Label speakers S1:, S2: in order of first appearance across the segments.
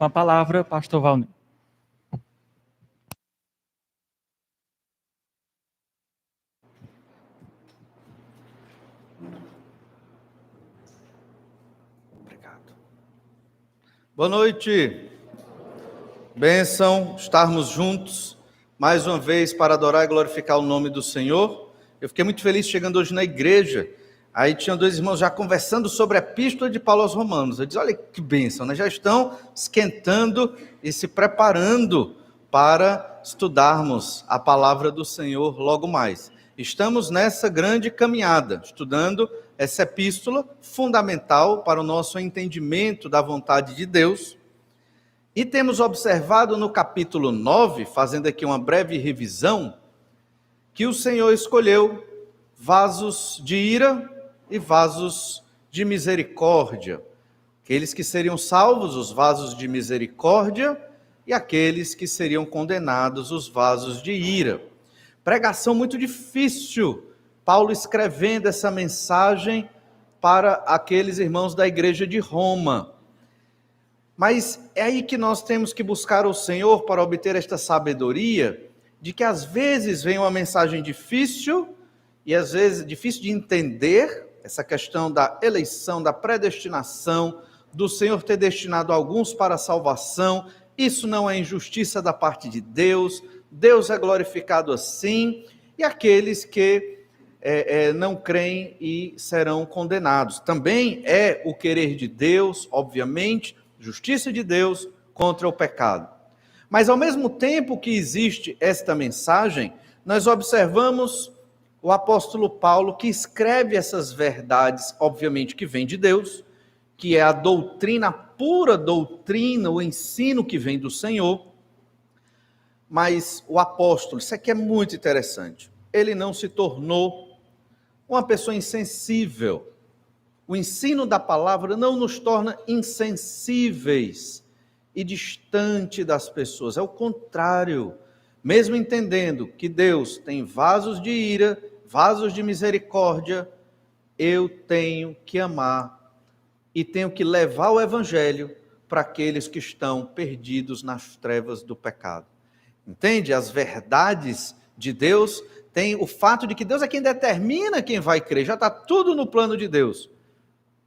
S1: Com a palavra, pastor Valnei.
S2: Obrigado. Boa noite. Bênção estarmos juntos mais uma vez para adorar e glorificar o nome do Senhor. Eu fiquei muito feliz chegando hoje na igreja. Aí tinham dois irmãos já conversando sobre a epístola de Paulo aos Romanos. Eu disse, olha que bênção, né? Já estão esquentando e se preparando para estudarmos a palavra do Senhor logo mais. Estamos nessa grande caminhada, estudando essa epístola fundamental para o nosso entendimento da vontade de Deus. E temos observado no capítulo 9, fazendo aqui uma breve revisão, que o Senhor escolheu vasos de ira e vasos de misericórdia. Aqueles que seriam salvos, os vasos de misericórdia, e aqueles que seriam condenados, os vasos de ira. Pregação muito difícil, Paulo escrevendo essa mensagem para aqueles irmãos da igreja de Roma. Mas é aí que nós temos que buscar o Senhor para obter esta sabedoria, de que às vezes vem uma mensagem difícil, e às vezes difícil de entender, essa questão da eleição, da predestinação, do Senhor ter destinado alguns para a salvação. Isso não é injustiça da parte de Deus, Deus é glorificado assim, e aqueles que não creem e serão condenados. Também é o querer de Deus, obviamente, justiça de Deus contra o pecado. Mas ao mesmo tempo que existe esta mensagem, nós observamos o apóstolo Paulo que escreve essas verdades, obviamente que vem de Deus, que é a doutrina, a pura doutrina, o ensino que vem do Senhor. Mas o apóstolo, isso aqui é muito interessante, ele não se tornou uma pessoa insensível. O ensino da palavra não nos torna insensíveis e distante das pessoas, é o contrário. Mesmo entendendo que Deus tem vasos de ira, vasos de misericórdia, eu tenho que amar e tenho que levar o evangelho para aqueles que estão perdidos nas trevas do pecado. Entende? As verdades de Deus tem o fato de que Deus é quem determina quem vai crer, já está tudo no plano de Deus.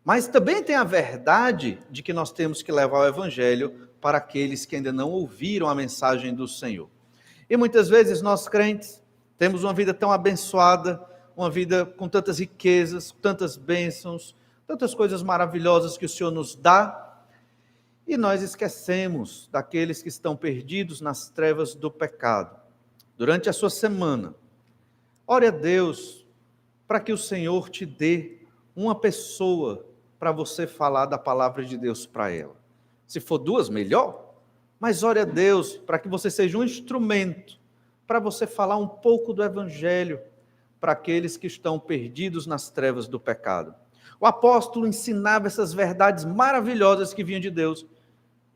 S2: Mas também tem a verdade de que nós temos que levar o evangelho para aqueles que ainda não ouviram a mensagem do Senhor. E muitas vezes nós crentes temos uma vida tão abençoada, uma vida com tantas riquezas, tantas bênçãos, tantas coisas maravilhosas que o Senhor nos dá, e nós esquecemos daqueles que estão perdidos nas trevas do pecado. Durante a sua semana, ore a Deus para que o Senhor te dê uma pessoa para você falar da palavra de Deus para ela. Se for duas, melhor, mas ore a Deus para que você seja um instrumento para você falar um pouco do evangelho para aqueles que estão perdidos nas trevas do pecado. O apóstolo ensinava essas verdades maravilhosas que vinham de Deus,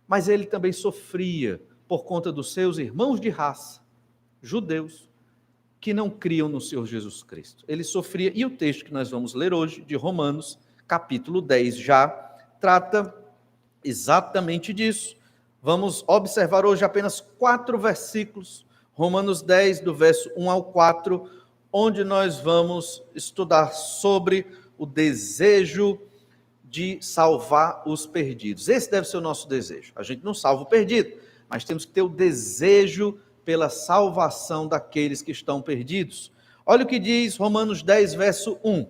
S2: mas ele também sofria por conta dos seus irmãos de raça, judeus, que não criam no Senhor Jesus Cristo. Ele sofria, e o texto que nós vamos ler hoje, de Romanos, capítulo 10, já trata exatamente disso. Vamos observar hoje apenas 4 versículos, Romanos 10, do verso 1 ao 4, onde nós vamos estudar sobre o desejo de salvar os perdidos. Esse deve ser o nosso desejo. A gente não salva o perdido, mas temos que ter o desejo pela salvação daqueles que estão perdidos. Olha o que diz Romanos 10, verso 1.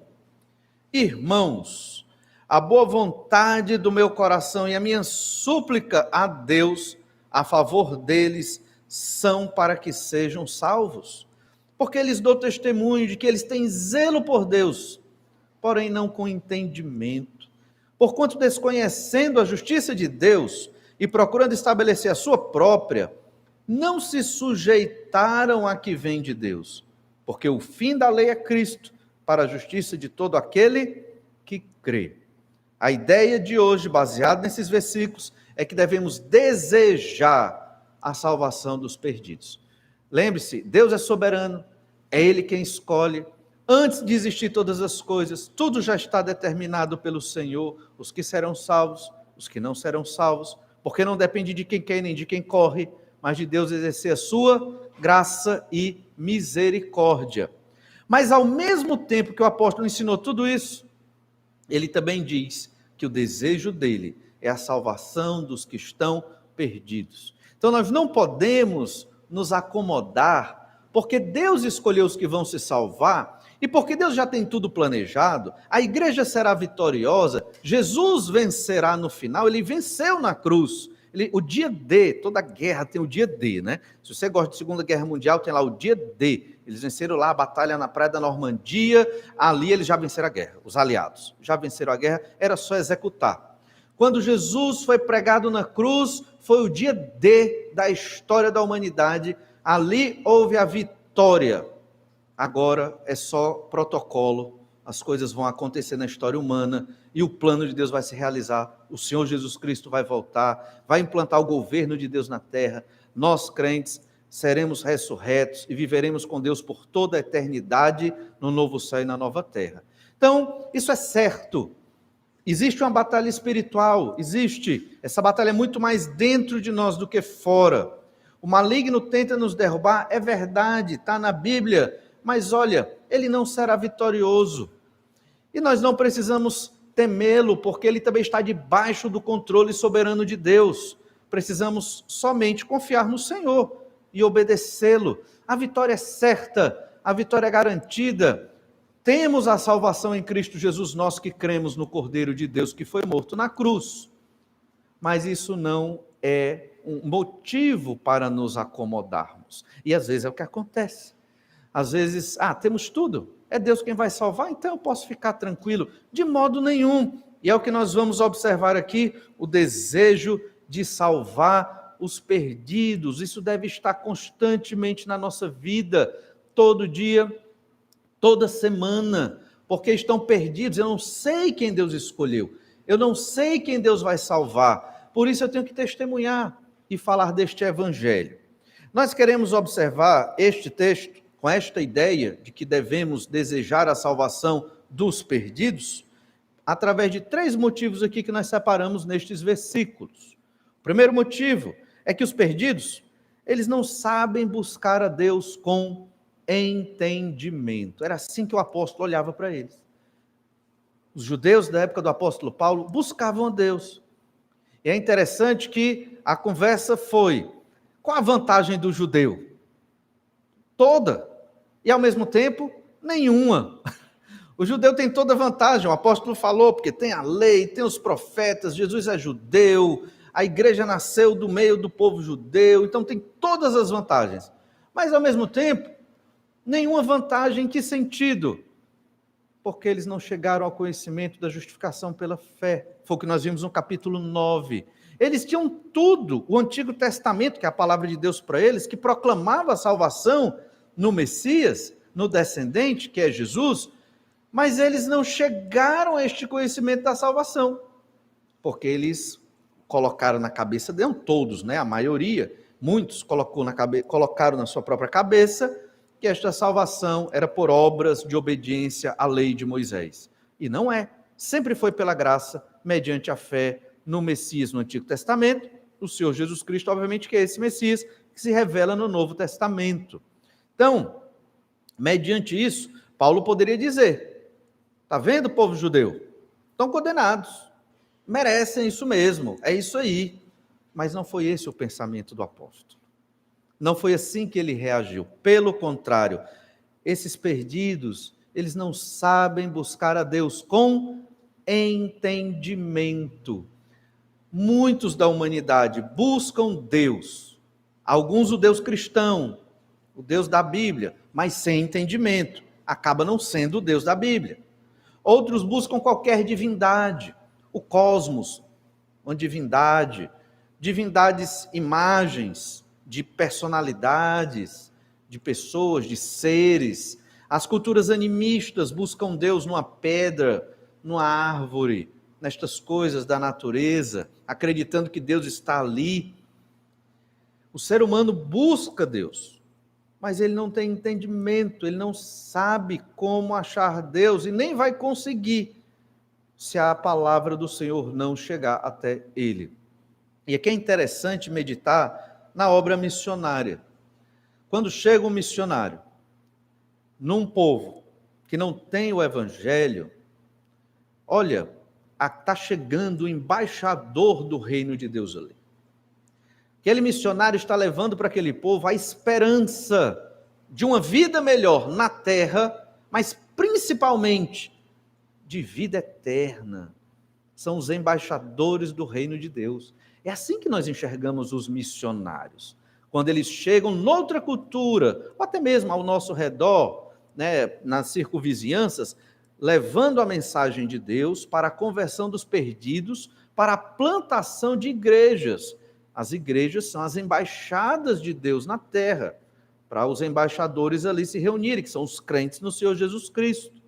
S2: Irmãos, a boa vontade do meu coração e a minha súplica a Deus a favor deles são para que sejam salvos. Porque lhes dou testemunho de que eles têm zelo por Deus, porém não com entendimento. Porquanto desconhecendo a justiça de Deus e procurando estabelecer a sua própria, não se sujeitaram a que vem de Deus, porque o fim da lei é Cristo, para a justiça de todo aquele que crê. A ideia de hoje, baseada nesses versículos, é que devemos desejar a salvação dos perdidos. Lembre-se, Deus é soberano, é Ele quem escolhe. Antes de existir todas as coisas, tudo já está determinado pelo Senhor, os que serão salvos, os que não serão salvos. porque não depende de quem quer nem de quem corre, mas de Deus exercer a sua graça e misericórdia. Mas ao mesmo tempo que o apóstolo ensinou tudo isso, ele também diz que o desejo dele é a salvação dos que estão perdidos. Então nós não podemos nos acomodar, porque Deus escolheu os que vão se salvar, e porque Deus já tem tudo planejado, a igreja será vitoriosa, Jesus vencerá no final, ele venceu na cruz. O dia D, toda guerra tem o dia D, né? Se você gosta de Segunda Guerra Mundial, tem lá o dia D. Eles venceram lá a batalha na Praia da Normandia, ali eles já venceram a guerra, os aliados já venceram a guerra, era só executar. Quando Jesus foi pregado na cruz, foi o dia D da história da humanidade, ali houve a vitória. Agora é só protocolo, as coisas vão acontecer na história humana e o plano de Deus vai se realizar. O Senhor Jesus Cristo vai voltar, vai implantar o governo de Deus na terra. Nós, crentes, seremos ressurretos e viveremos com Deus por toda a eternidade no novo céu e na nova terra. Então, isso é certo. Existe uma batalha espiritual, existe. Essa batalha é muito mais dentro de nós do que fora. O maligno tenta nos derrubar, é verdade, está na Bíblia, mas olha, ele não será vitorioso. E nós não precisamos temê-lo, porque ele também está debaixo do controle soberano de Deus. Precisamos somente confiar no Senhor e obedecê-lo. A vitória é certa, a vitória é garantida. Temos a salvação em Cristo Jesus, nós que cremos no Cordeiro de Deus que foi morto na cruz. Mas isso não é um motivo para nos acomodarmos. E às vezes é o que acontece. Às vezes, temos tudo, é Deus quem vai salvar, então eu posso ficar tranquilo. De modo nenhum. E é o que nós vamos observar aqui, o desejo de salvar os perdidos. Isso deve estar constantemente na nossa vida, todo dia, toda semana, porque estão perdidos. Eu não sei quem Deus escolheu, eu não sei quem Deus vai salvar, por isso eu tenho que testemunhar e falar deste evangelho. Nós queremos observar este texto com esta ideia de que devemos desejar a salvação dos perdidos, através de 3 motivos aqui que nós separamos nestes versículos. O primeiro motivo é que os perdidos, eles não sabem buscar a Deus com entendimento. Era assim que o apóstolo olhava para eles. Os judeus da época do apóstolo Paulo buscavam a Deus. E é interessante que a conversa foi: qual a vantagem do judeu? Toda. E ao mesmo tempo, nenhuma. O judeu tem toda a vantagem, o apóstolo falou, porque tem a lei, tem os profetas, Jesus é judeu, a igreja nasceu do meio do povo judeu, então tem todas as vantagens. Mas ao mesmo tempo, nenhuma vantagem. Em que sentido? Porque eles não chegaram ao conhecimento da justificação pela fé. Foi o que nós vimos no capítulo 9. Eles tinham tudo, o Antigo Testamento, que é a palavra de Deus para eles, que proclamava a salvação no Messias, no descendente, que é Jesus, mas eles não chegaram a este conhecimento da salvação, porque eles colocaram na cabeça, não todos, né, a maioria, muitos colocaram na sua própria cabeça que esta salvação era por obras de obediência à lei de Moisés. E não é. Sempre foi pela graça, mediante a fé no Messias no Antigo Testamento, o Senhor Jesus Cristo, obviamente, que é esse Messias que se revela no Novo Testamento. Então, mediante isso, Paulo poderia dizer: está vendo, povo judeu? Estão condenados, merecem isso mesmo, é isso aí. Mas não foi esse o pensamento do apóstolo. Não foi assim que ele reagiu. Pelo contrário, esses perdidos, eles não sabem buscar a Deus com entendimento. Muitos da humanidade buscam Deus, alguns o Deus cristão, o Deus da Bíblia, mas sem entendimento, acaba não sendo o Deus da Bíblia. Outros buscam qualquer divindade, o cosmos, uma divindade, divindades, imagens de personalidades, de pessoas, de seres. As culturas animistas buscam Deus numa pedra, numa árvore, nestas coisas da natureza, acreditando que Deus está ali. O ser humano busca Deus, mas ele não tem entendimento, ele não sabe como achar Deus e nem vai conseguir se a palavra do Senhor não chegar até ele. E aqui é interessante meditar na obra missionária. Quando chega um missionário num povo que não tem o evangelho, olha, está chegando o embaixador do reino de Deus ali. Aquele missionário está levando para aquele povo a esperança de uma vida melhor na terra, mas principalmente de vida eterna. São os embaixadores do reino de Deus. É assim que nós enxergamos os missionários. Quando eles chegam noutra cultura, ou até mesmo ao nosso redor, né, nas circunvizinhanças, levando a mensagem de Deus para a conversão dos perdidos, para a plantação de igrejas. As igrejas são as embaixadas de Deus na terra, para os embaixadores ali se reunirem, que são os crentes no Senhor Jesus Cristo.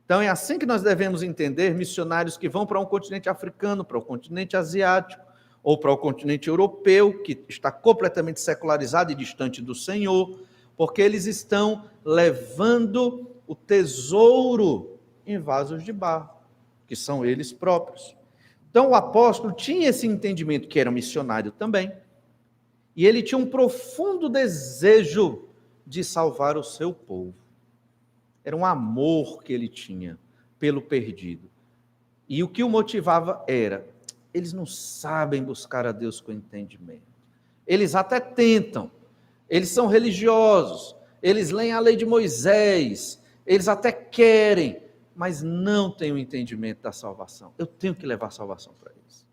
S2: Então é assim que nós devemos entender missionários que vão para um continente africano, para o continente asiático, ou para o continente europeu, que está completamente secularizado e distante do Senhor, porque eles estão levando o tesouro em vasos de barro, que são eles próprios. Então o apóstolo tinha esse entendimento, que era missionário também, e ele tinha um profundo desejo de salvar o seu povo. Era um amor que ele tinha pelo perdido. E o que o motivava era, eles não sabem buscar a Deus com entendimento. Eles até tentam, eles são religiosos, eles leem a lei de Moisés, eles até querem, mas não têm o entendimento da salvação. Eu tenho que levar a salvação para eles.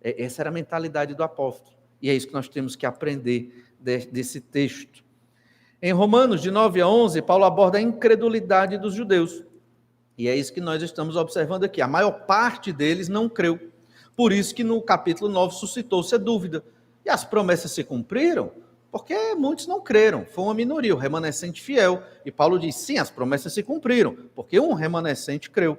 S2: Essa era a mentalidade do apóstolo. E é isso que nós temos que aprender desse texto. Em Romanos, de 9 a 11, Paulo aborda a incredulidade dos judeus. E é isso que nós estamos observando aqui. A maior parte deles não creu. Por isso que no capítulo 9 suscitou-se a dúvida. E as promessas se cumpriram? Porque muitos não creram. Foi uma minoria, o remanescente fiel. E Paulo diz, sim, as promessas se cumpriram, porque um remanescente creu.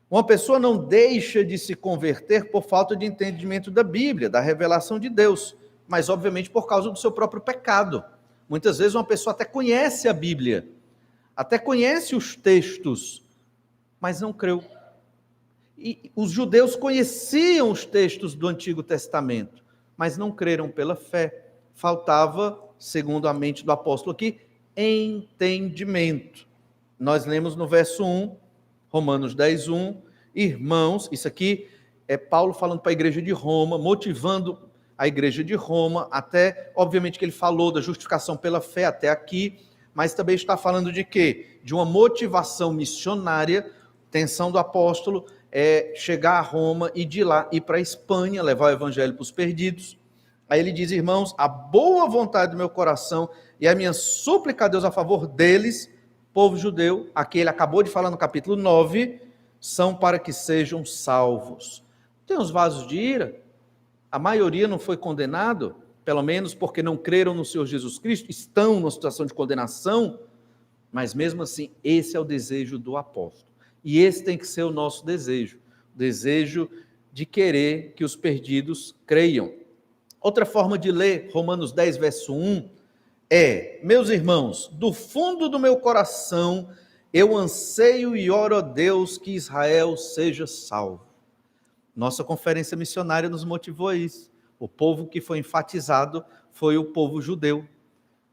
S2: Uma pessoa não deixa de se converter por falta de entendimento da Bíblia, da revelação de Deus, mas obviamente por causa do seu próprio pecado. Muitas vezes uma pessoa até conhece a Bíblia, até conhece os textos, mas não creu. E os judeus conheciam os textos do Antigo Testamento, mas não creram pela fé. Faltava, segundo a mente do apóstolo aqui, entendimento. Nós lemos no verso 1, Romanos 10, 1, irmãos, isso aqui é Paulo falando para a igreja de Roma, motivando a igreja de Roma, até, obviamente que ele falou da justificação pela fé até aqui, mas também está falando de quê? De uma motivação missionária, intenção do apóstolo é chegar a Roma e de lá ir para a Espanha, levar o evangelho para os perdidos. Aí ele diz, irmãos, a boa vontade do meu coração e a minha súplica a Deus a favor deles, povo judeu, aqui ele acabou de falar no capítulo 9, são para que sejam salvos. Tem os vasos de ira, a maioria não foi condenado, pelo menos porque não creram no Senhor Jesus Cristo, estão numa situação de condenação, mas mesmo assim, esse é o desejo do apóstolo. E esse tem que ser o nosso desejo, o desejo de querer que os perdidos creiam. Outra forma de ler Romanos 10, verso 1, meus irmãos, do fundo do meu coração, eu anseio e oro a Deus que Israel seja salvo. Nossa conferência missionária nos motivou a isso. O povo que foi enfatizado foi o povo judeu.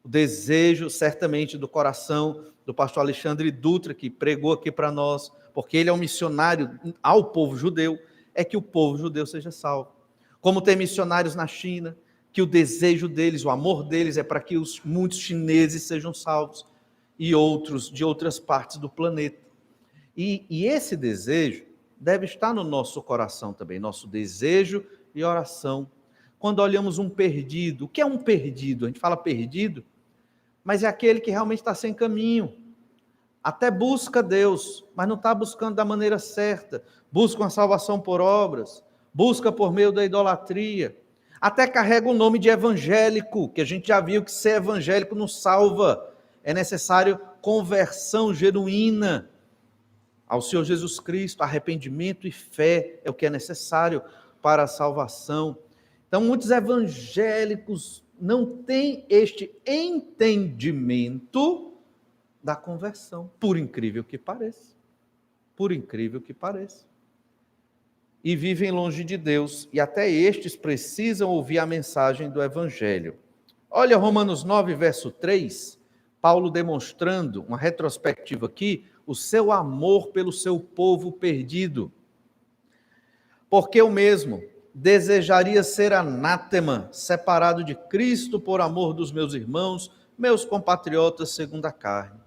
S2: O desejo, certamente, do coração do pastor Alexandre Dutra, que pregou aqui para nós, porque ele é um missionário ao povo judeu, é que o povo judeu seja salvo. Como tem missionários na China, que o desejo deles, o amor deles é para que muitos chineses sejam salvos e outros de outras partes do planeta. E esse desejo deve estar no nosso coração também, nosso desejo e oração. Quando olhamos um perdido, o que é um perdido? A gente fala perdido, mas é aquele que realmente está sem caminho. Até busca Deus, mas não está buscando da maneira certa. Busca uma salvação por obras, busca por meio da idolatria. Até carrega o nome de evangélico, que a gente já viu que ser evangélico não salva. É necessário conversão genuína ao Senhor Jesus Cristo, arrependimento e fé é o que é necessário para a salvação. Então, muitos evangélicos não têm este entendimento da conversão, por incrível que pareça. Por incrível que pareça. e vivem longe de Deus, e até estes precisam ouvir a mensagem do Evangelho. Olha Romanos 9, verso 3, Paulo demonstrando, uma retrospectiva aqui, o seu amor pelo seu povo perdido. Porque eu mesmo desejaria ser anátema, separado de Cristo por amor dos meus irmãos, meus compatriotas segundo a carne.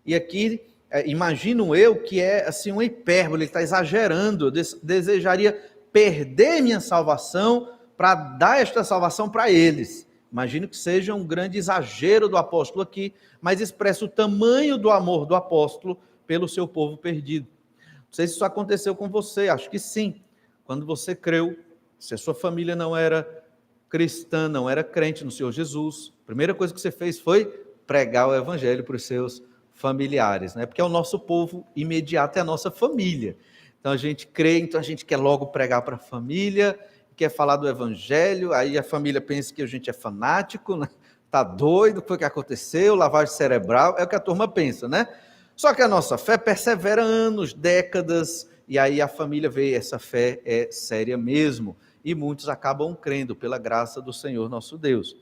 S2: E aqui, imagino eu que é assim uma hipérbole, ele está exagerando, eu desejaria perder minha salvação para dar esta salvação para eles. Imagino que seja um grande exagero do apóstolo aqui, mas expressa o tamanho do amor do apóstolo pelo seu povo perdido. Não sei se isso aconteceu com você, acho que sim. Quando você creu, se a sua família não era cristã, não era crente no Senhor Jesus, a primeira coisa que você fez foi pregar o evangelho para os seus familiares, né? Porque é o nosso povo imediato, é a nossa família. Então a gente crê, então a gente quer logo pregar para a família, quer falar do evangelho, aí a família pensa que a gente é fanático, né? Tá doido, foi o que aconteceu, lavagem cerebral, é o que a turma pensa, né? Só que a nossa fé persevera anos, décadas, e aí a família vê, essa fé é séria mesmo, e muitos acabam crendo pela graça do Senhor nosso Deus.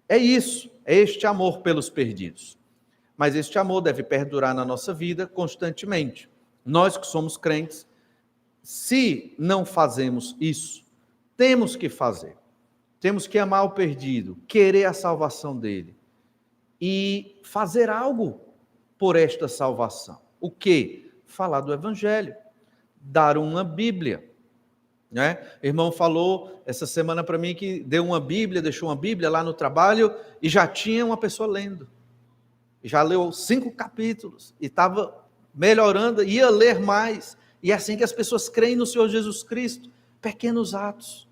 S2: É isso, é este amor pelos perdidos. Mas este amor deve perdurar na nossa vida constantemente. Nós que somos crentes, se não fazemos isso, temos que fazer. Temos que amar o perdido, querer a salvação dele e fazer algo por esta salvação. O quê? Falar do evangelho, dar uma Bíblia. Né? O irmão falou essa semana para mim que deu uma Bíblia, deixou uma Bíblia lá no trabalho e já tinha uma pessoa lendo. Já leu 5 capítulos e estava melhorando, ia ler mais. E é assim que as pessoas creem no Senhor Jesus Cristo. Pequenos atos.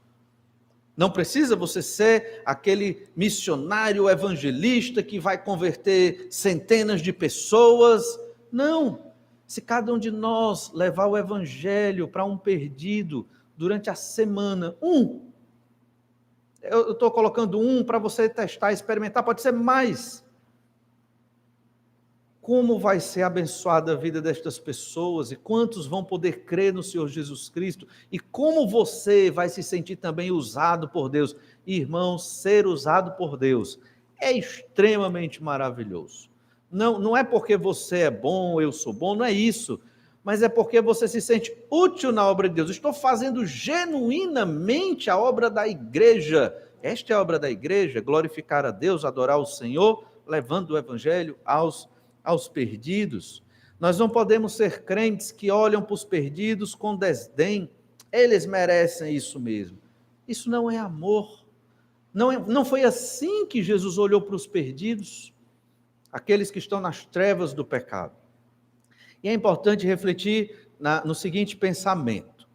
S2: Não precisa você ser aquele missionário evangelista que vai converter centenas de pessoas. Não. Se cada um de nós levar o evangelho para um perdido durante a semana, eu estou colocando para você testar, experimentar, pode ser mais. Como vai ser abençoada a vida destas pessoas e quantos vão poder crer no Senhor Jesus Cristo e como você vai se sentir também usado por Deus. Irmãos, ser usado por Deus é extremamente maravilhoso. Não é porque você é bom, eu sou bom, não é isso, mas é porque você se sente útil na obra de Deus. Estou fazendo genuinamente a obra da igreja. Esta é a obra da igreja, glorificar a Deus, adorar o Senhor, levando o evangelho aos perdidos. Nós não podemos ser crentes que olham para os perdidos com desdém. Eles merecem isso mesmo. Isso não é amor. Não foi assim que Jesus olhou para os perdidos, aqueles que estão nas trevas do pecado. E é importante refletir no seguinte pensamento: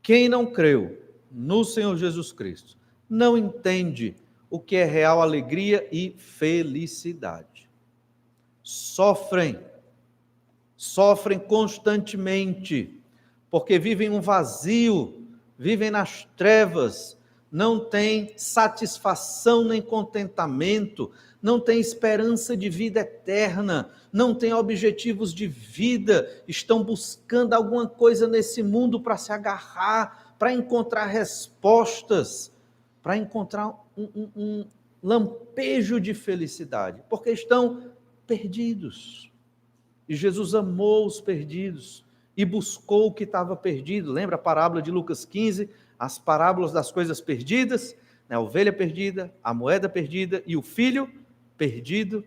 S2: quem não creu no Senhor Jesus Cristo não entende o que é real alegria e felicidade. Sofrem constantemente, porque vivem um vazio, vivem nas trevas, não têm satisfação nem contentamento, não têm esperança de vida eterna, não têm objetivos de vida, estão buscando alguma coisa nesse mundo para se agarrar, para encontrar respostas, para encontrar um lampejo de felicidade, porque estão perdidos. E Jesus amou os perdidos e buscou o que estava perdido. Lembra a parábola de Lucas 15, as parábolas das coisas perdidas, né? A ovelha perdida, a moeda perdida e o filho perdido,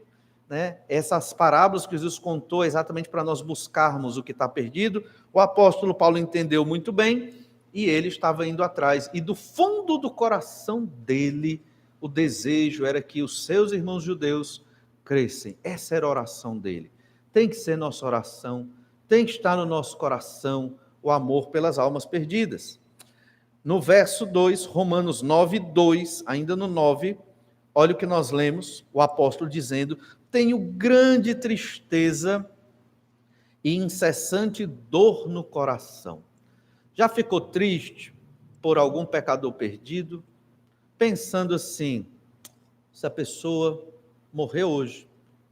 S2: né? Essas parábolas que Jesus contou exatamente para nós buscarmos o que está perdido. O apóstolo Paulo entendeu muito bem e ele estava indo atrás. E do fundo do coração dele, o desejo era que os seus irmãos judeus crescem. Essa era a oração dele. Tem que ser nossa oração, tem que estar no nosso coração o amor pelas almas perdidas. No verso 2, Romanos 9, 2, ainda no 9, olha o que nós lemos, o apóstolo dizendo: tenho grande tristeza e incessante dor no coração. Já ficou triste por algum pecador perdido? Pensando assim, se a pessoa morrer hoje,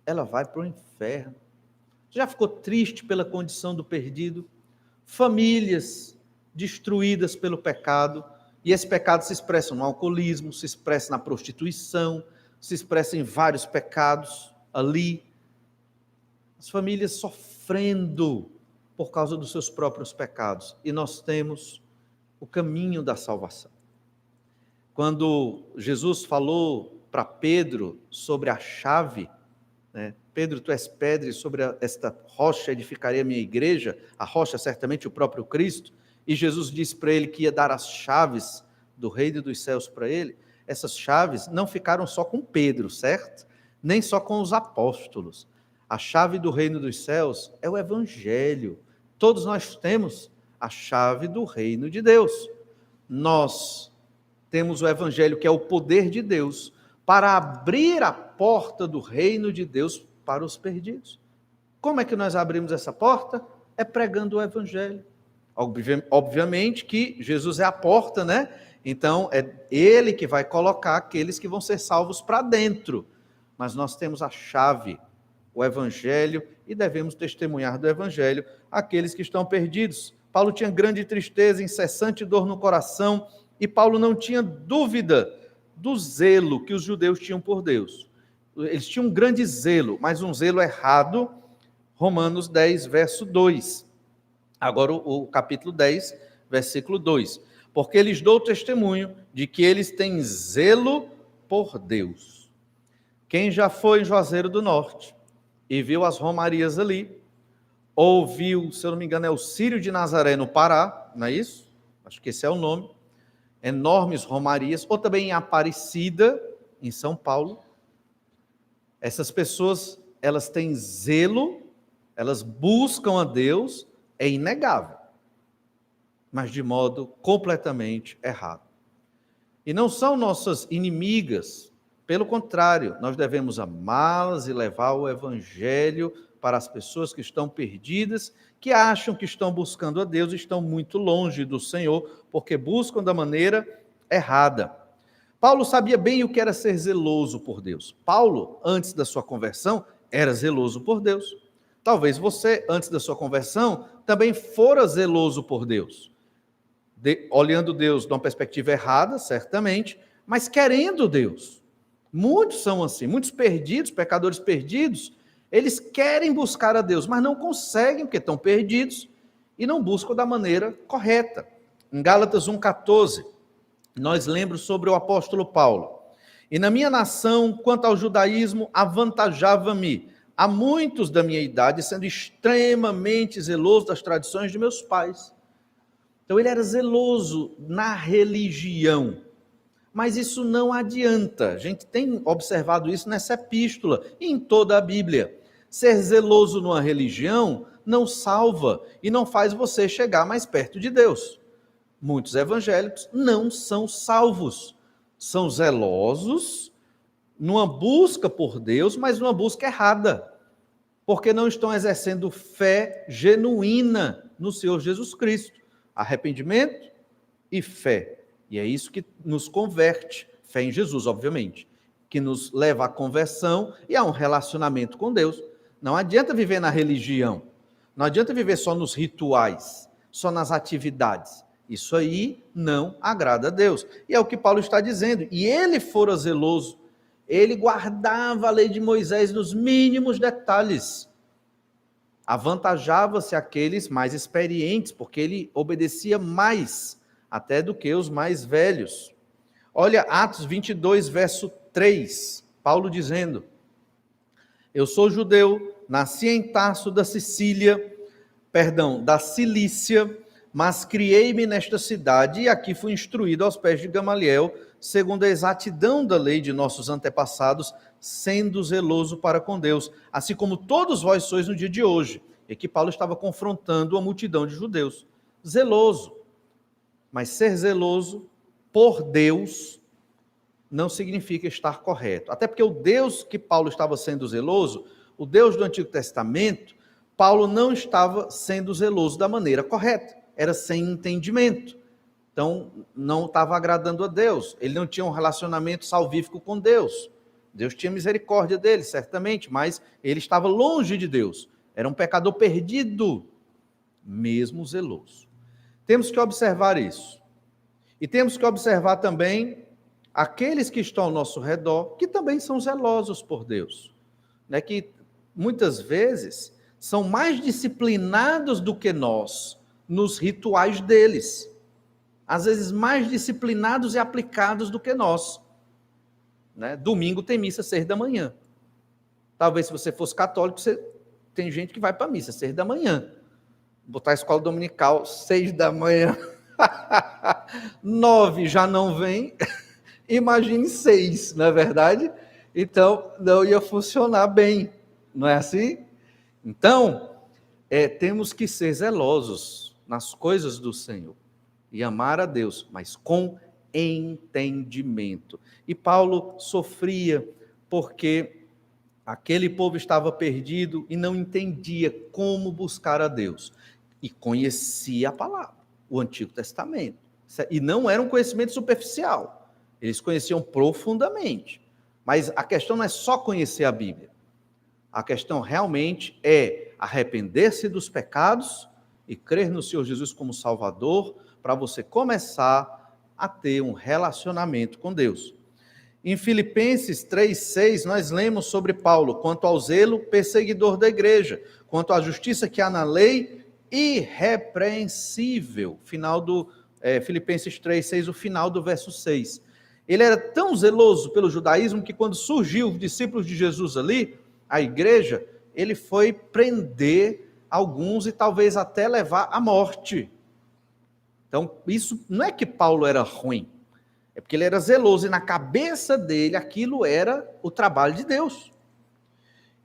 S2: ela vai para o inferno. Já ficou triste pela condição do perdido? Famílias destruídas pelo pecado, e esse pecado se expressa no alcoolismo, se expressa na prostituição, se expressa em vários pecados ali. As famílias sofrendo por causa dos seus próprios pecados, e nós temos o caminho da salvação. Quando Jesus falou para Pedro sobre a chave, né? Pedro, tu és pedra, e sobre esta rocha edificarei a minha igreja, a rocha certamente o próprio Cristo, e Jesus disse para ele que ia dar as chaves do reino dos céus para ele. Essas chaves não ficaram só com Pedro, certo? Nem só com os apóstolos. A chave do reino dos céus é o Evangelho. Todos nós temos a chave do reino de Deus. Nós temos o Evangelho, que é o poder de Deus, para abrir a porta do reino de Deus para os perdidos. Como é que nós abrimos essa porta? É pregando o Evangelho. Obviamente que Jesus é a porta, né? Então é Ele que vai colocar aqueles que vão ser salvos para dentro. Mas nós temos a chave, o Evangelho, e devemos testemunhar do Evangelho àqueles que estão perdidos. Paulo tinha grande tristeza, incessante dor no coração, e Paulo não tinha dúvida do zelo que os judeus tinham por Deus. Eles tinham um grande zelo, mas um zelo errado. Romanos 10, verso 2. Agora o capítulo 10, versículo 2. Porque lhes dou testemunho de que eles têm zelo por Deus. Quem já foi em Juazeiro do Norte e viu as romarias ali, ou viu, se eu não me engano, é o Círio de Nazaré no Pará, não é isso? Acho que esse é o nome. Enormes romarias, ou também em Aparecida, em São Paulo. Essas pessoas, elas têm zelo, elas buscam a Deus, é inegável, mas de modo completamente errado. E não são nossas inimigas, pelo contrário, nós devemos amá-las e levar o Evangelho para as pessoas que estão perdidas, que acham que estão buscando a Deus e estão muito longe do Senhor, porque buscam da maneira errada. Paulo sabia bem o que era ser zeloso por Deus. Paulo, antes da sua conversão, era zeloso por Deus. Talvez você, antes da sua conversão, também fora zeloso por Deus. Olhando Deus de uma perspectiva errada, certamente, mas querendo Deus. Muitos são assim, muitos perdidos, pecadores perdidos, eles querem buscar a Deus, mas não conseguem, porque estão perdidos, e não buscam da maneira correta. Em Gálatas 1,14, nós lembramos sobre o apóstolo Paulo. E na minha nação, quanto ao judaísmo, avantajava-me a muitos da minha idade, sendo extremamente zeloso das tradições de meus pais. Então ele era zeloso na religião, mas isso não adianta. A gente tem observado isso nessa epístola e em toda a Bíblia. Ser zeloso numa religião não salva e não faz você chegar mais perto de Deus. Muitos evangélicos não são salvos, são zelosos numa busca por Deus, mas numa busca errada, porque não estão exercendo fé genuína no Senhor Jesus Cristo. Arrependimento e fé. E é isso que nos converte, fé em Jesus, obviamente, que nos leva à conversão e a um relacionamento com Deus. Não adianta viver na religião, não adianta viver só nos rituais, só nas atividades. Isso aí não agrada a Deus. E é o que Paulo está dizendo. E ele fora zeloso, ele guardava a lei de Moisés nos mínimos detalhes. Avantajava-se aqueles mais experientes, porque ele obedecia mais até do que os mais velhos. Olha Atos 22, verso 3, Paulo dizendo: eu sou judeu, nasci em Tarso da Cilícia, mas criei-me nesta cidade e aqui fui instruído aos pés de Gamaliel, segundo a exatidão da lei de nossos antepassados, sendo zeloso para com Deus, assim como todos vós sois no dia de hoje. E aqui Paulo estava confrontando a multidão de judeus. Zeloso. Mas ser zeloso por Deus não significa estar correto. Até porque o Deus que Paulo estava sendo zeloso, o Deus do Antigo Testamento, Paulo não estava sendo zeloso da maneira correta. Era sem entendimento. Então, não estava agradando a Deus. Ele não tinha um relacionamento salvífico com Deus. Deus tinha misericórdia dele, certamente, mas ele estava longe de Deus. Era um pecador perdido, mesmo zeloso. Temos que observar isso. E temos que observar também aqueles que estão ao nosso redor, que também são zelosos por Deus, né? Que muitas vezes são mais disciplinados do que nós nos rituais deles. Às vezes mais disciplinados e aplicados do que nós. Né? Domingo tem missa às 6 da manhã. Talvez se você fosse católico, tem gente que vai para a missa às 6 da manhã. Botar a escola dominical 6 da manhã. 9 já não vem. Imagine 6, não é verdade? Então, não ia funcionar bem. Não é assim? Então, temos que ser zelosos nas coisas do Senhor e amar a Deus, mas com entendimento. E Paulo sofria porque aquele povo estava perdido e não entendia como buscar a Deus. E conhecia a palavra, o Antigo Testamento. E não era um conhecimento superficial. Eles conheciam profundamente. Mas a questão não é só conhecer a Bíblia. A questão realmente é arrepender-se dos pecados e crer no Senhor Jesus como Salvador, para você começar a ter um relacionamento com Deus. Em Filipenses 3,6, nós lemos sobre Paulo, quanto ao zelo perseguidor da igreja, quanto à justiça que há na lei, irrepreensível. Final do Filipenses 3,6, o final do verso 6. Ele era tão zeloso pelo judaísmo que quando surgiu os discípulos de Jesus ali, a igreja, ele foi prender alguns e talvez até levar à morte. Então, isso não é que Paulo era ruim, é porque ele era zeloso e na cabeça dele aquilo era o trabalho de Deus.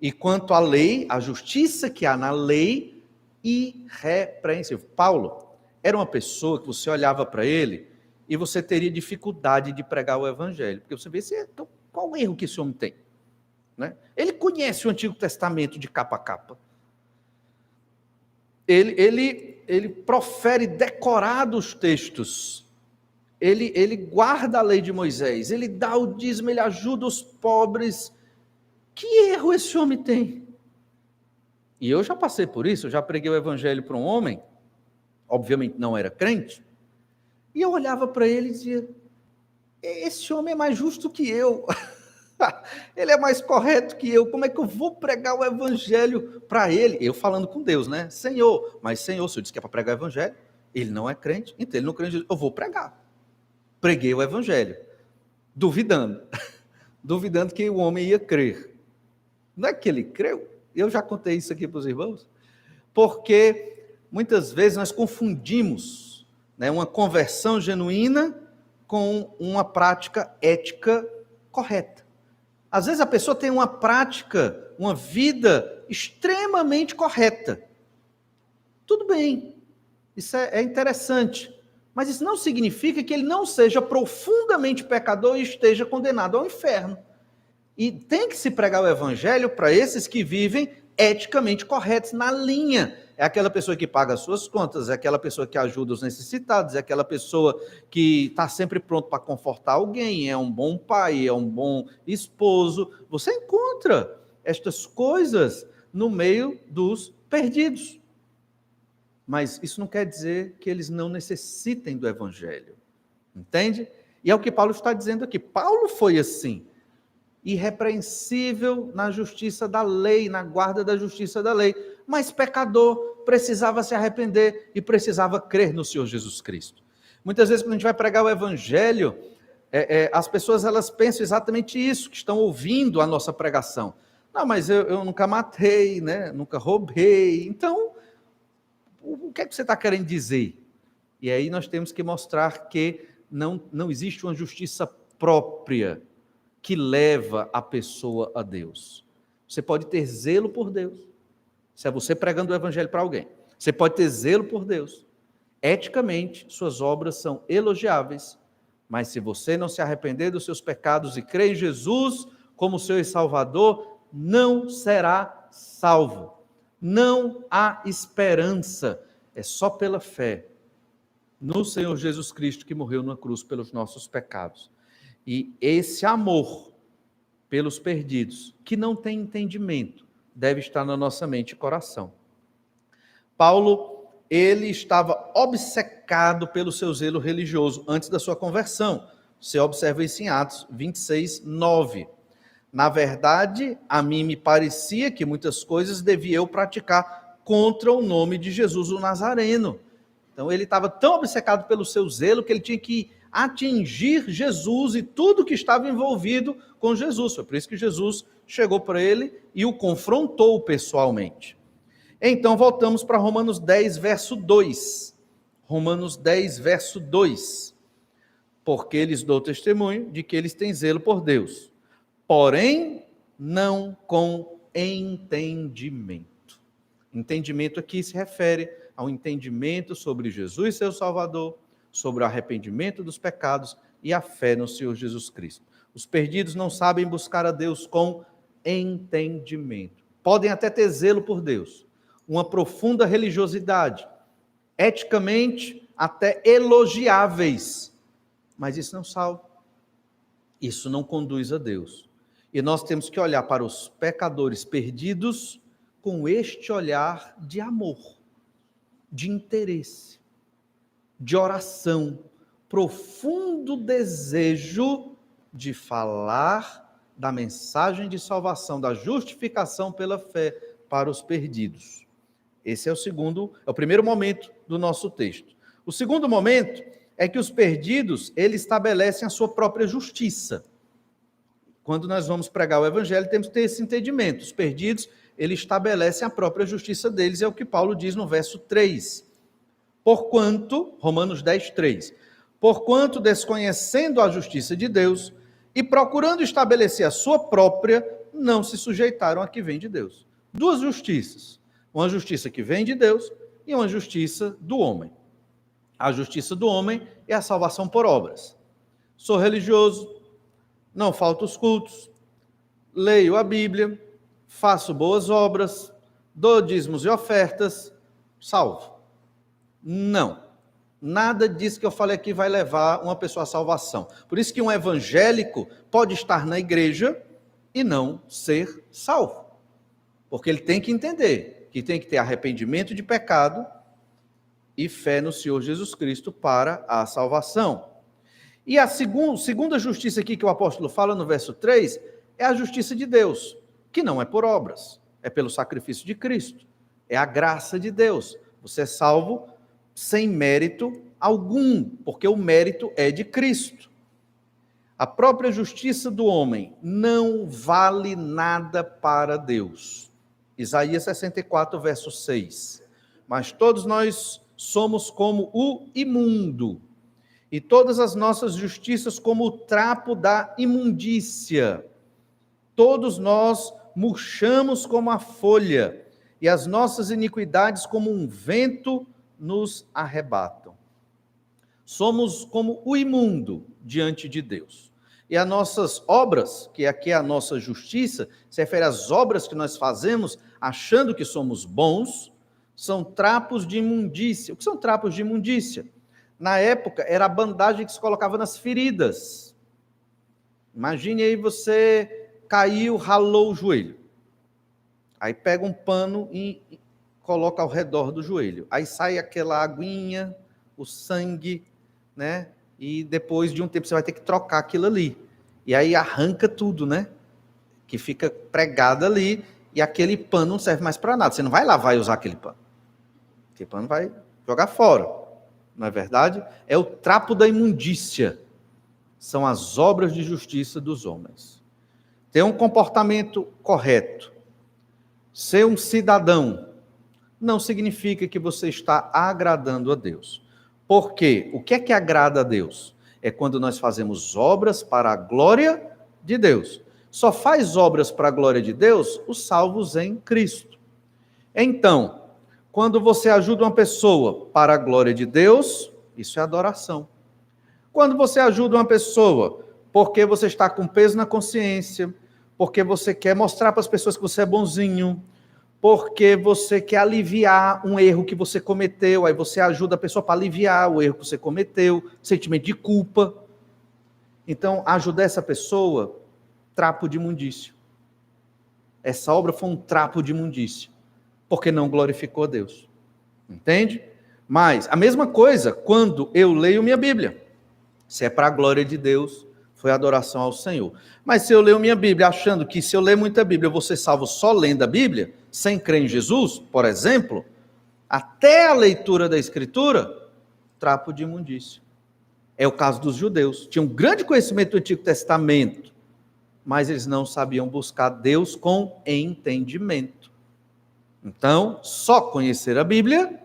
S2: E quanto à lei, a justiça que há na lei, irrepreensível. Paulo era uma pessoa que você olhava para ele e você teria dificuldade de pregar o evangelho, porque você vê, então, qual o erro que esse homem tem? Né? Ele conhece o Antigo Testamento de capa a capa. Ele profere decorados textos. Ele guarda a lei de Moisés. Ele dá o dízimo, ele ajuda os pobres. Que erro esse homem tem? E eu já passei por isso, eu já preguei o evangelho para um homem, obviamente não era crente, e eu olhava para ele e dizia, esse homem é mais justo que eu. Ele é mais correto que eu, como é que eu vou pregar o evangelho para ele? Eu falando com Deus, né? Senhor, mas Senhor, o Senhor disse que é para pregar o evangelho, ele não é crente, então ele não crente, eu vou pregar. Preguei o evangelho, duvidando que o homem ia crer. Não é que ele creu? Eu já contei isso aqui para os irmãos, porque muitas vezes nós confundimos, né, uma conversão genuína com uma prática ética correta. Às vezes a pessoa tem uma prática, uma vida extremamente correta. Tudo bem, isso é interessante, mas isso não significa que ele não seja profundamente pecador e esteja condenado ao inferno. E tem que se pregar o evangelho para esses que vivem eticamente corretos, na linha. É aquela pessoa que paga as suas contas, é aquela pessoa que ajuda os necessitados, é aquela pessoa que está sempre pronto para confortar alguém, é um bom pai, é um bom esposo. Você encontra estas coisas no meio dos perdidos. Mas isso não quer dizer que eles não necessitem do evangelho. Entende? E é o que Paulo está dizendo aqui. Paulo foi assim, irrepreensível na justiça da lei, na guarda da justiça da lei, mas pecador, precisava se arrepender e precisava crer no Senhor Jesus Cristo. Muitas vezes quando a gente vai pregar o evangelho, as pessoas elas pensam exatamente isso, que estão ouvindo a nossa pregação. Não, mas eu nunca matei, né? Nunca roubei, então o que é que você está querendo dizer? E aí nós temos que mostrar que não existe uma justiça própria que leva a pessoa a Deus. Você pode ter zelo por Deus, se é você pregando o evangelho para alguém. Você pode ter zelo por Deus. Eticamente, suas obras são elogiáveis, mas se você não se arrepender dos seus pecados e crer em Jesus como seu Salvador, não será salvo. Não há esperança, é só pela fé no Senhor Jesus Cristo que morreu na cruz pelos nossos pecados. E esse amor pelos perdidos, que não tem entendimento, deve estar na nossa mente e coração. Paulo, ele estava obcecado obcecado pelo seu zelo religioso antes da sua conversão. Você observa isso em Atos 26, 9. Na verdade, a mim me parecia que muitas coisas devia eu praticar contra o nome de Jesus o Nazareno. Então ele estava tão obcecado pelo seu zelo que ele tinha que atingir Jesus e tudo que estava envolvido com Jesus. Foi por isso que Jesus chegou para ele e o confrontou pessoalmente. Então voltamos para Romanos 10, verso 2. Romanos 10, verso 2. Porque lhes dou testemunho de que eles têm zelo por Deus, porém não com entendimento. Entendimento aqui se refere ao entendimento sobre Jesus, seu Salvador, sobre o arrependimento dos pecados e a fé no Senhor Jesus Cristo. Os perdidos não sabem buscar a Deus com entendimento. Podem até ter zelo por Deus, uma profunda religiosidade, eticamente até elogiáveis, mas isso não salva. Isso não conduz a Deus. E nós temos que olhar para os pecadores perdidos com este olhar de amor, de interesse, de oração, profundo desejo de falar da mensagem de salvação, da justificação pela fé para os perdidos. Esse é o primeiro momento do nosso texto. O segundo momento é que os perdidos, eles estabelecem a sua própria justiça. Quando nós vamos pregar o evangelho, temos que ter esse entendimento. Os perdidos, eles estabelecem a própria justiça deles, é o que Paulo diz no verso 3. Porquanto, Romanos 10, 3, porquanto desconhecendo a justiça de Deus e procurando estabelecer a sua própria, não se sujeitaram a que vem de Deus. Duas justiças, uma justiça que vem de Deus e uma justiça do homem. A justiça do homem é a salvação por obras. Sou religioso, não falto os cultos, leio a Bíblia, faço boas obras, dou dízimos e ofertas, salvo. Não. Nada disso que eu falei aqui vai levar uma pessoa à salvação. Por isso que um evangélico pode estar na igreja e não ser salvo. Porque ele tem que entender que tem que ter arrependimento de pecado e fé no Senhor Jesus Cristo para a salvação. E a segunda justiça aqui que o apóstolo fala no verso 3 é a justiça de Deus, que não é por obras, é pelo sacrifício de Cristo, é a graça de Deus. Você é salvo sem mérito algum, porque o mérito é de Cristo. A própria justiça do homem não vale nada para Deus. Isaías 64, verso 6. Mas todos nós somos como o imundo, e todas as nossas justiças como o trapo da imundícia. Todos nós murchamos como a folha, e as nossas iniquidades como um vento nos arrebatam. Somos como o imundo diante de Deus. E as nossas obras, que aqui é a nossa justiça, se refere às obras que nós fazemos achando que somos bons, são trapos de imundícia. O que são trapos de imundícia? Na época, era a bandagem que se colocava nas feridas. Imagine aí você caiu, ralou o joelho. Aí pega um pano e coloca ao redor do joelho. Aí sai aquela aguinha, o sangue, né? E depois de um tempo você vai ter que trocar aquilo ali. E aí arranca tudo, né? Que fica pregado ali e aquele pano não serve mais para nada. Você não vai lavar e usar aquele pano. Aquele pano vai jogar fora. Não é verdade? É o trapo da imundícia. São as obras de justiça dos homens. Ter um comportamento correto, ser um cidadão, não significa que você está agradando a Deus. Por quê? O que é que agrada a Deus? É quando nós fazemos obras para a glória de Deus. Só faz obras para a glória de Deus os salvos em Cristo. Então, quando você ajuda uma pessoa para a glória de Deus, isso é adoração. Quando você ajuda uma pessoa porque você está com peso na consciência, porque você quer mostrar para as pessoas que você é bonzinho, porque você quer aliviar um erro que você cometeu, aí você ajuda a pessoa para aliviar o erro que você cometeu, sentimento de culpa. Então, ajudar essa pessoa, trapo de imundícia. Essa obra foi um trapo de imundícia, porque não glorificou a Deus. Entende? Mas a mesma coisa quando eu leio minha Bíblia. Se é para a glória de Deus, foi adoração ao Senhor. Mas se eu leio minha Bíblia achando que se eu ler muita Bíblia eu vou ser salvo só lendo a Bíblia, sem crer em Jesus, por exemplo, até a leitura da Escritura, trapo de imundícia. É o caso dos judeus. Tinham um grande conhecimento do Antigo Testamento, mas eles não sabiam buscar Deus com entendimento. Então, só conhecer a Bíblia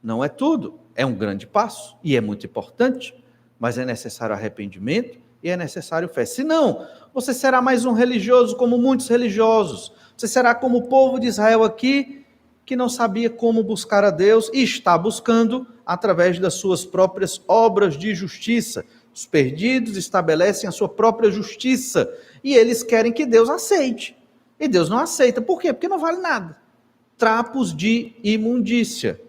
S2: não é tudo. É um grande passo e é muito importante, mas é necessário arrependimento e é necessário fé. Senão, você será mais um religioso como muitos religiosos. Você será como o povo de Israel aqui, que não sabia como buscar a Deus e está buscando através das suas próprias obras de justiça. Os perdidos estabelecem a sua própria justiça e eles querem que Deus aceite. E Deus não aceita. Por quê? Porque não vale nada. Trapos de imundícia.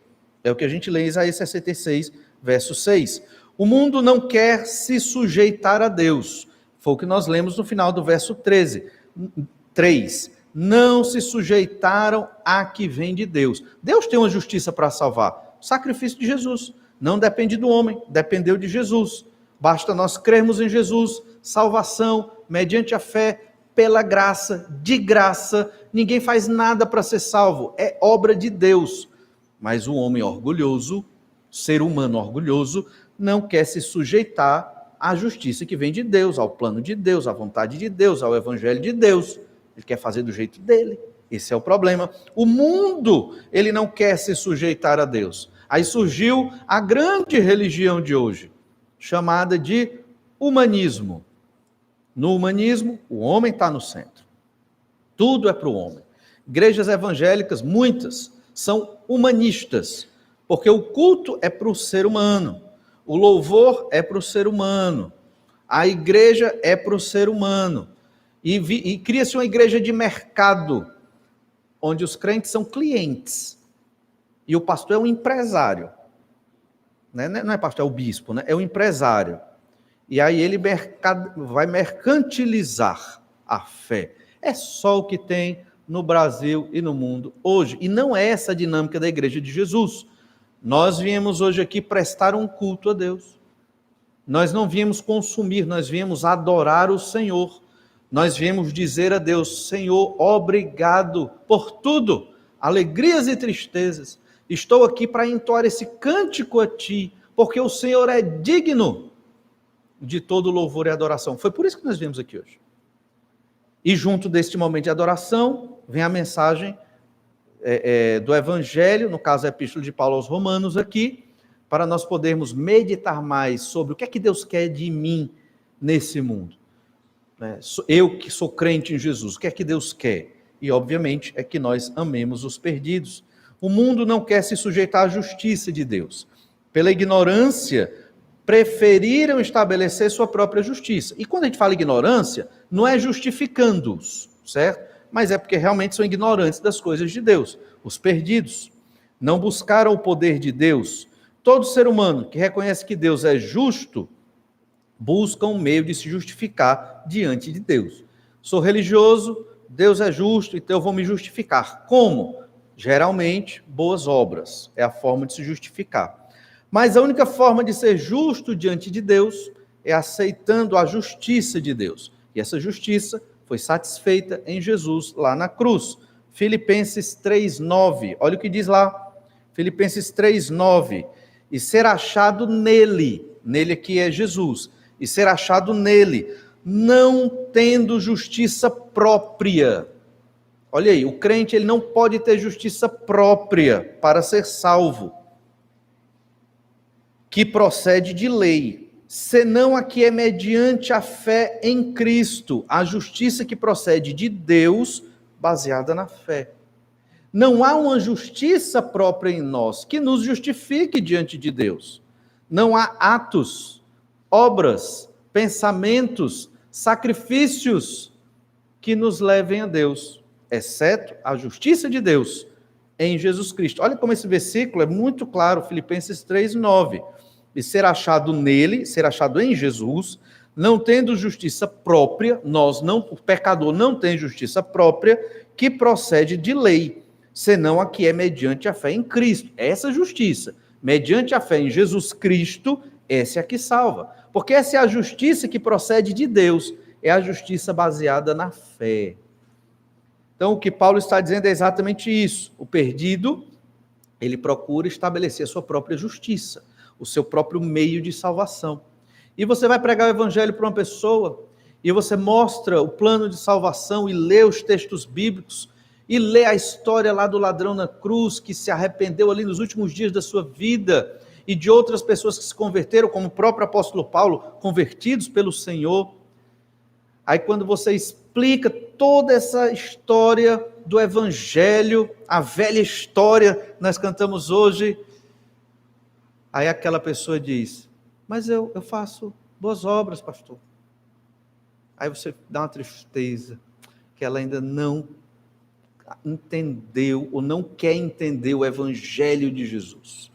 S2: É o que a gente lê em Isaías 66, verso 6. O mundo não quer se sujeitar a Deus. Foi o que nós lemos no final do verso 3. Não se sujeitaram a que vem de Deus. Deus tem uma justiça para salvar. O sacrifício de Jesus. Não depende do homem, dependeu de Jesus. Basta nós crermos em Jesus, salvação, mediante a fé, pela graça, de graça. Ninguém faz nada para ser salvo, é obra de Deus. Mas o homem orgulhoso, ser humano orgulhoso, não quer se sujeitar à justiça que vem de Deus, ao plano de Deus, à vontade de Deus, ao evangelho de Deus. Ele quer fazer do jeito dele. Esse é o problema. O mundo, ele não quer se sujeitar a Deus. Aí surgiu a grande religião de hoje, chamada de humanismo. No humanismo, o homem está no centro. Tudo é para o homem. Igrejas evangélicas, muitas, são humanistas, porque o culto é para o ser humano, o louvor é para o ser humano, a igreja é para o ser humano. E cria-se uma igreja de mercado, onde os crentes são clientes, e o pastor é um empresário. Não é pastor, é o bispo, né? É o empresário. E aí ele vai mercantilizar a fé. É só o que tem no Brasil e no mundo hoje. E não é essa a dinâmica da igreja de Jesus. Nós viemos hoje aqui prestar um culto a Deus. Nós não viemos consumir, nós viemos adorar o Senhor. Nós viemos dizer a Deus: Senhor, obrigado por tudo, alegrias e tristezas. Estou aqui para entoar esse cântico a Ti, porque o Senhor é digno de todo louvor e adoração. Foi por isso que nós viemos aqui hoje. E junto deste momento de adoração, vem a mensagem do Evangelho, no caso a Epístola de Paulo aos Romanos aqui, para nós podermos meditar mais sobre o que é que Deus quer de mim nesse mundo. Eu que sou crente em Jesus, o que é que Deus quer? E obviamente é que nós amemos os perdidos. O mundo não quer se sujeitar à justiça de Deus. Pela ignorância, preferiram estabelecer sua própria justiça. E quando a gente fala ignorância, não é justificando-os, certo? Mas é porque realmente são ignorantes das coisas de Deus. Os perdidos não buscaram o poder de Deus. Todo ser humano que reconhece que Deus é justo, busca um meio de se justificar diante de Deus. Sou religioso, Deus é justo, então eu vou me justificar. Como? Geralmente, boas obras. É a forma de se justificar. Mas a única forma de ser justo diante de Deus é aceitando a justiça de Deus. E essa justiça foi satisfeita em Jesus lá na cruz. Filipenses 3:9. Olha o que diz lá. Filipenses 3:9. E ser achado nele aqui é Jesus, e ser achado nele, não tendo justiça própria. Olha aí, o crente ele não pode ter justiça própria para ser salvo, que procede de lei, senão a que é mediante a fé em Cristo, a justiça que procede de Deus, baseada na fé. Não há uma justiça própria em nós que nos justifique diante de Deus. Não há atos, obras, pensamentos, sacrifícios que nos levem a Deus, exceto a justiça de Deus em Jesus Cristo. Olha como esse versículo é muito claro, Filipenses 3:9. E ser achado nele, ser achado em Jesus, não tendo justiça própria, o pecador não tem justiça própria, que procede de lei, senão a que é mediante a fé em Cristo. Essa justiça, mediante a fé em Jesus Cristo, essa é a que salva. Porque essa é a justiça que procede de Deus, é a justiça baseada na fé. Então, o que Paulo está dizendo é exatamente isso. O perdido, ele procura estabelecer a sua própria justiça, o seu próprio meio de salvação. E você vai pregar o evangelho para uma pessoa, e você mostra o plano de salvação, e lê os textos bíblicos, e lê a história lá do ladrão na cruz, que se arrependeu ali nos últimos dias da sua vida, e de outras pessoas que se converteram, como o próprio apóstolo Paulo, convertidos pelo Senhor. Aí quando você explica toda essa história do evangelho, a velha história, nós cantamos hoje, aí aquela pessoa diz, mas eu faço boas obras, pastor. Aí você dá uma tristeza, que ela ainda não entendeu, ou não quer entender o evangelho de Jesus.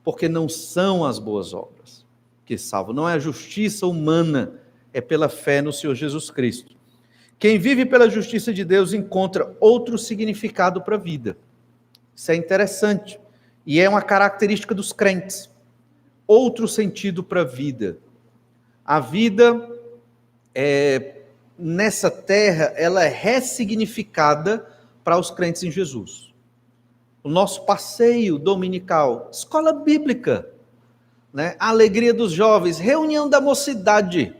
S2: Porque não são as boas obras que salvam, não é a justiça humana, é pela fé no Senhor Jesus Cristo. Quem vive pela justiça de Deus encontra outro significado para a vida. Isso é interessante, e é uma característica dos crentes. Outro sentido para a vida. A vida, nessa terra, ela é ressignificada para os crentes em Jesus. O nosso passeio dominical, escola bíblica, né? A alegria dos jovens, reunião da mocidade.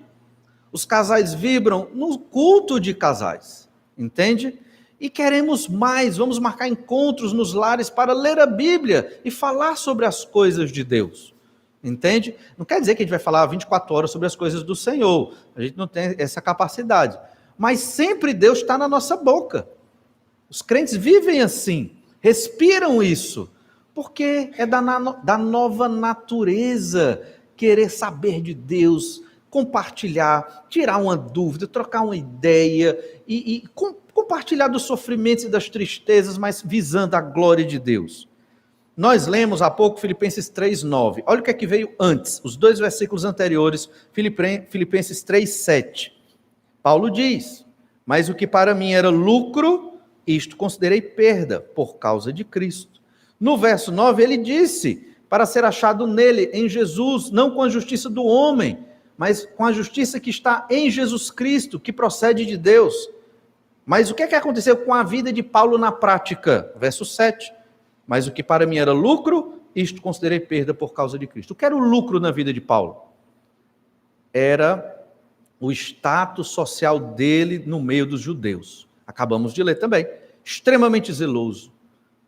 S2: Os casais vibram no culto de casais, entende? E queremos mais, vamos marcar encontros nos lares para ler a Bíblia e falar sobre as coisas de Deus, entende? Não quer dizer que a gente vai falar 24 horas sobre as coisas do Senhor, a gente não tem essa capacidade, mas sempre Deus está na nossa boca. Os crentes vivem assim, respiram isso, porque é da nova natureza querer saber de Deus, compartilhar, tirar uma dúvida, trocar uma ideia e compartilhar dos sofrimentos e das tristezas, mas visando a glória de Deus. Nós lemos há pouco Filipenses 3:9. Olha o que é que veio antes, os 2 versículos anteriores, Filipenses 3:7. Paulo diz, mas o que para mim era lucro, isto considerei perda por causa de Cristo. No verso 9 ele disse, para ser achado nele, em Jesus, não com a justiça do homem, mas com a justiça que está em Jesus Cristo, que procede de Deus. Mas o que é que aconteceu com a vida de Paulo na prática? Verso 7. Mas o que para mim era lucro, isto considerei perda por causa de Cristo. O que era o lucro na vida de Paulo? Era o status social dele no meio dos judeus. Acabamos de ler também. Extremamente zeloso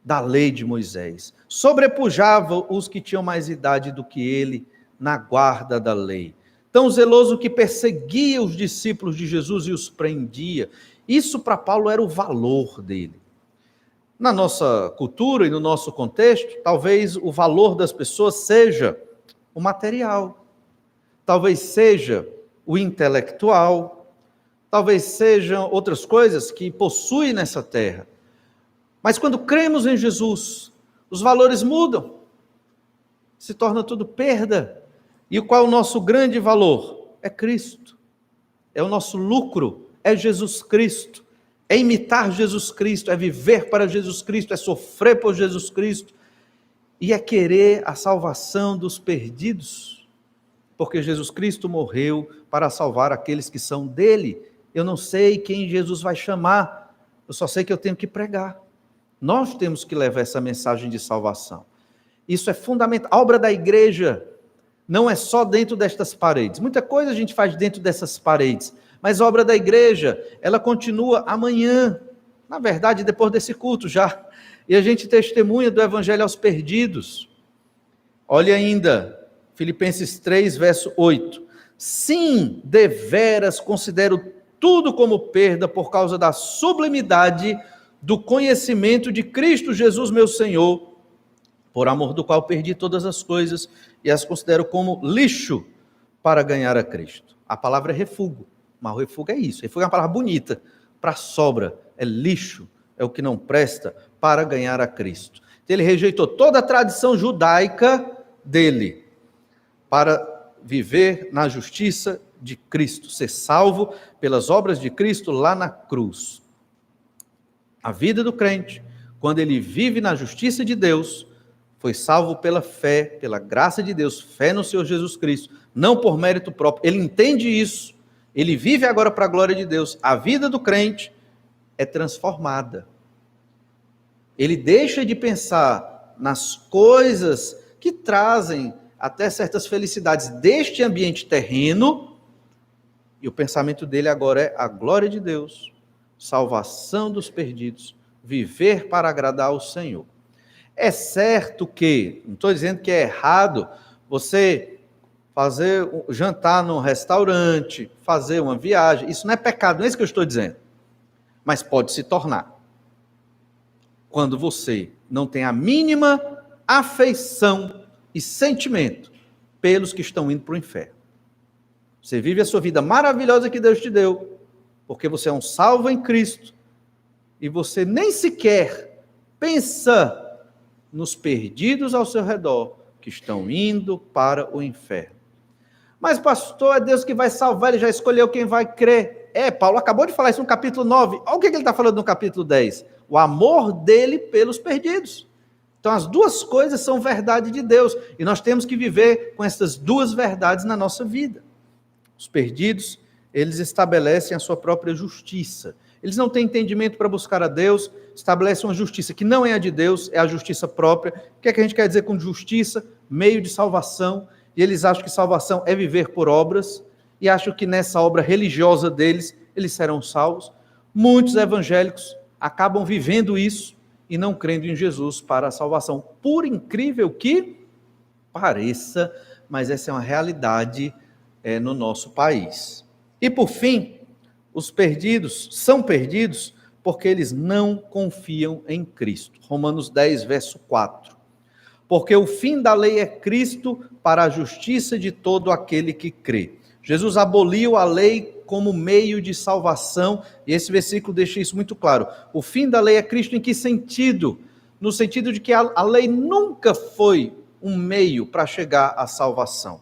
S2: da lei de Moisés. Sobrepujava os que tinham mais idade do que ele na guarda da lei. Tão zeloso que perseguia os discípulos de Jesus e os prendia. Isso para Paulo era o valor dele. Na nossa cultura e no nosso contexto, talvez o valor das pessoas seja o material, talvez seja o intelectual, talvez sejam outras coisas que possui nessa terra. Mas quando cremos em Jesus, os valores mudam, se torna tudo perda. E qual é o nosso grande valor? É Cristo. É o nosso lucro, é Jesus Cristo. É imitar Jesus Cristo, é viver para Jesus Cristo, é sofrer por Jesus Cristo. E é querer a salvação dos perdidos. Porque Jesus Cristo morreu para salvar aqueles que são dele. Eu não sei quem Jesus vai chamar, eu só sei que eu tenho que pregar. Nós temos que levar essa mensagem de salvação. Isso é fundamental. A obra da igreja não é só dentro destas paredes. Muita coisa a gente faz dentro dessas paredes, mas a obra da igreja, ela continua amanhã, na verdade, depois desse culto já, e a gente testemunha do evangelho aos perdidos. Olha ainda, Filipenses 3, verso 8. Sim, deveras considero tudo como perda por causa da sublimidade do conhecimento de Cristo Jesus, meu Senhor, por amor do qual perdi todas as coisas e as considero como lixo para ganhar a Cristo. A palavra é refúgio, mas o refúgio é isso. Refúgio é uma palavra bonita, para sobra, é lixo, é o que não presta para ganhar a Cristo. Então, ele rejeitou toda a tradição judaica dele para viver na justiça de Cristo, ser salvo pelas obras de Cristo lá na cruz. A vida do crente, quando ele vive na justiça de Deus, foi salvo pela fé, pela graça de Deus, fé no Senhor Jesus Cristo, não por mérito próprio. Ele entende isso, ele vive agora para a glória de Deus. A vida do crente é transformada. Ele deixa de pensar nas coisas que trazem até certas felicidades deste ambiente terreno, e o pensamento dele agora é a glória de Deus, salvação dos perdidos, viver para agradar ao Senhor. É certo que, não estou dizendo que é errado você fazer jantar num restaurante, fazer uma viagem, isso não é pecado, não é isso que eu estou dizendo, mas pode se tornar. Quando você não tem a mínima afeição e sentimento pelos que estão indo para o inferno. Você vive a sua vida maravilhosa que Deus te deu, porque você é um salvo em Cristo, e você nem sequer pensa nos perdidos ao seu redor, que estão indo para o inferno. Mas pastor, é Deus que vai salvar, ele já escolheu quem vai crer. Paulo acabou de falar isso no capítulo 9, olha o que ele está falando no capítulo 10, o amor dele pelos perdidos. Então as duas coisas são verdade de Deus, e nós temos que viver com essas duas verdades na nossa vida. Os perdidos, eles estabelecem a sua própria justiça. Eles não têm entendimento para buscar a Deus, estabelecem uma justiça que não é a de Deus, é a justiça própria. O que é que a gente quer dizer com justiça? Meio de salvação. E eles acham que salvação é viver por obras, e acham que nessa obra religiosa deles, eles serão salvos. Muitos evangélicos acabam vivendo isso e não crendo em Jesus para a salvação. Por incrível que pareça, mas essa é uma realidade no nosso país. E por fim, os perdidos são perdidos porque eles não confiam em Cristo. Romanos 10, verso 4. Porque o fim da lei é Cristo para a justiça de todo aquele que crê. Jesus aboliu a lei como meio de salvação, e esse versículo deixa isso muito claro. O fim da lei é Cristo em que sentido? No sentido de que a lei nunca foi um meio para chegar à salvação.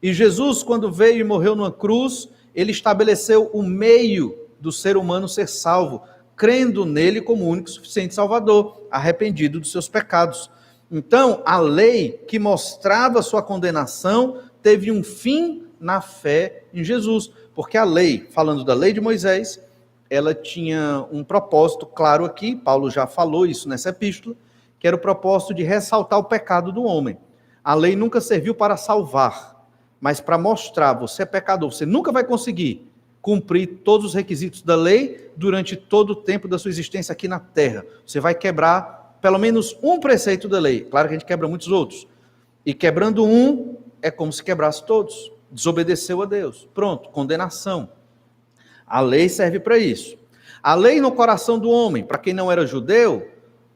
S2: E Jesus, quando veio e morreu numa cruz, ele estabeleceu o meio do ser humano ser salvo, crendo nele como único e suficiente Salvador, arrependido dos seus pecados. Então, a lei que mostrava sua condenação teve um fim na fé em Jesus, porque a lei, falando da lei de Moisés, ela tinha um propósito claro aqui, Paulo já falou isso nessa epístola, que era o propósito de ressaltar o pecado do homem. A lei nunca serviu para salvar, mas para mostrar, você é pecador, você nunca vai conseguir cumprir todos os requisitos da lei durante todo o tempo da sua existência aqui na terra. Você vai quebrar pelo menos um preceito da lei. Claro que a gente quebra muitos outros. E quebrando um, é como se quebrasse todos. Desobedeceu a Deus. Pronto, condenação. A lei serve para isso. A lei no coração do homem, para quem não era judeu,